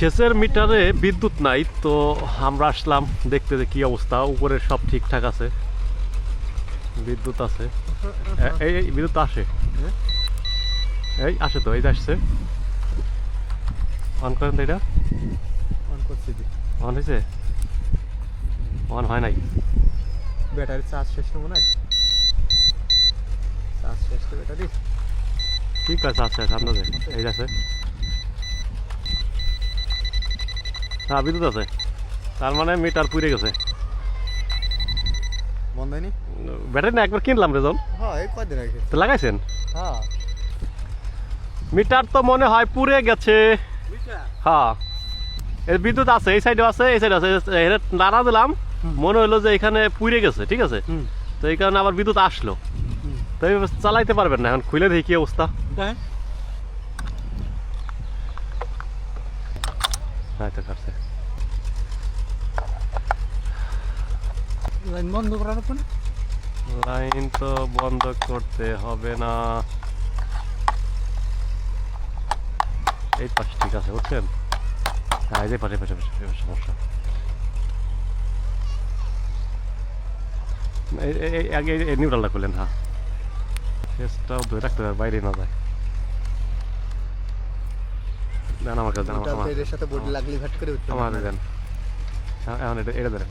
সেচের মিটারে বিদ্যুৎ নাই, তো আমরা আসলাম দেখতে যে কি অবস্থা। উপরে সব ঠিকঠাক আছে, বিদ্যুৎ আছে। এই বিদ্যুৎ আসে, এই আসে তো, এই যে আসছে। অন করেন তো, এটা অন করছি, অন হয়েছে? অন হয় নাই, ব্যাটারি চার্জ শেষ না মনে হয়। চার্জ শেষ তো ব্যাটারি ঠিক আছে। আছে আপনাদের এই আছে, হ্যাঁ বিদ্যুৎ আছে। তার মানে মিটার পুড়ে গেছে। বন্ধ হয়নি? ব্যাটারি না, একবার কিনলাম রেজন। হ্যাঁ, এই কয়দিন আগে তো লাগাইছেন? হ্যাঁ, মিটার তো মনে হয় পুড়ে গেছে। হ্যাঁ, এর বিদ্যুৎ আছে, এই সাইডে আছে, এই সাইডে আছে। নাড়া দিলাম, মনে হলো যে এখানে পুড়ে গেছে, ঠিক আছে। তো এই কারণে আবার বিদ্যুৎ আসলো। তো এইভাবে চালাইতে পারবেন না। এখন খুলে দেখি কি অবস্থা। হ্যাঁ, তো কাটছে। লাইন বন্ধ করা রাখবো না? লাইন তো বন্ধ করতে হবে না, এই পাশে ঠিক আছে, বুঝছেন? হ্যাঁ, এই পাশে পাশে পাশে সমস্যা। আগে এই নিউট্রালটা করলেন। হ্যাঁ, শেষটাও ধরে রাখতে হবে, বাইরে না যায়। দেন আমার কাছে, এর সাথে বডি লাগলি ভাট করে উঠতে আমার দেন। এখন এটা ধরেন।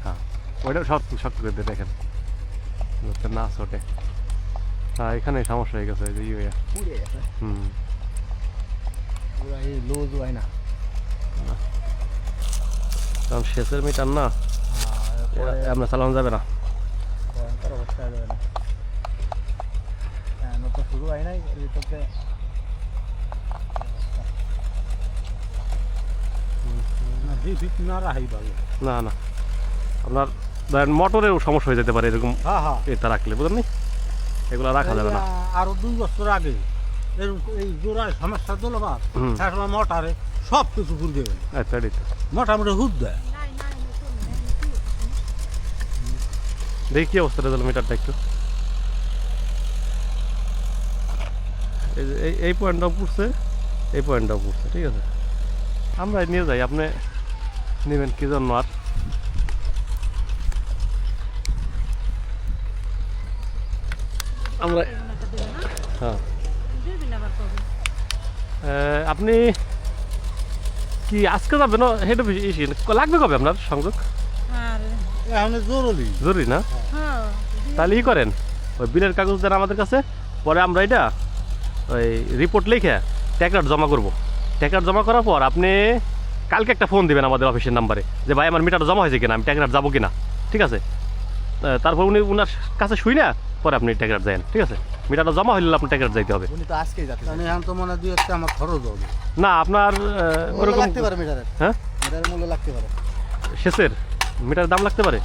হ্যাঁ, ওইটা শক্ত শক্ত করে দিয়ে দেখেন না ছোটে। হ্যাঁ, এখানে সমস্যা হয়ে গেছে, যে ইয়ে। পুড়ে গেছে পুরো, এই লুজ হয় না। কারণ সেচের মিটার না, আপনার চালানো যাবে না। ভয়ঙ্কর অবস্থা হয়ে যাবে না। হ্যাঁ, নতুন শুরু হয় নাই এর ভিতরে। না না, আপনার ধরেন মোটরের সমস্যা হয়ে যেতে পারে এরকম। হ্যাঁ হ্যাঁ, এটা রাখলে বুঝলেন নি, এগুলো রাখা যাবে না। আরো 2 বছর আগে এই জোড়ায় সমস্যা দিল বা সময় মোটারে সব কিছু ঘুরে দেবে। আচ্ছা, এটা মোটামুটি হুদ দেয়। দেখি কি অবস্থা রেজাল্ট মিটারটা একটু। এই পয়েন্টটাও পড়ছে, এই পয়েন্টটাও পড়ছে, ঠিক আছে। আমরা নিয়ে যাই, আপনি নেবেন কি জন্য? আর আমরা হ্যাঁ, আপনি কি আজকে যাবেন? হেড অফিস লাগবে কবে আপনার সংযোগ? জরুরি না? তাহলে ই করেন, ওই বিলের কাগজ দেন আমাদের কাছে। পরে আমরা এটা ওই রিপোর্ট লিখে ট্যাকার জমা করব। ট্যাকার জমা করার পর আপনি কালকে একটা ফোন দিবেন আমাদের অফিসের নাম্বারে, যে ভাই আমার মিটার জমা হয়েছে কিনা, আমি ট্যাকার যাবো কিনা, ঠিক আছে। তারপর উনি ওনার কাছে শুই না, পরে আপনি ট্যাকার যান, ঠিক আছে। মিটারটা জমা হইলে আপনার ট্যাকার যাইতে হবে। উনি তো আজকেই যাচ্ছে, মানে এখন তো মনে দুই একটা আমার খরচ হবে না, আপনার ওরকম লাগতে পারে মিটারের। হ্যাঁ, মিটারের মূল্য লাগতে পারে, সেচের মিটারের দাম লাগতে পারে।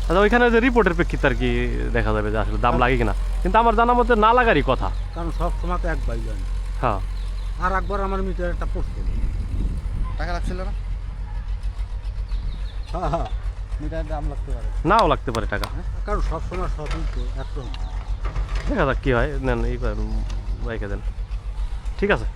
আচ্ছা, ওইখানে যে রিপোর্টের প্রেক্ষিতে আর কি দেখা যাবে যে আসলে দাম লাগে কিনা। কিন্তু আমার জানার মধ্যে না লাগারই কথা, কারণ সব সময় তো এক বাই যায়। হ্যাঁ, আর একবার আমার মিটার একটা পড়ছে, টাকা লাগছিল না। হ্যাঁ হ্যাঁ, মিটারের দাম লাগতে পারে, নাও লাগতে পারে টাকা। কারণ সব সময় সবই তো একদম। দেখা যাক কি হয়। নেন, এই রেখে দেন, ঠিক আছে।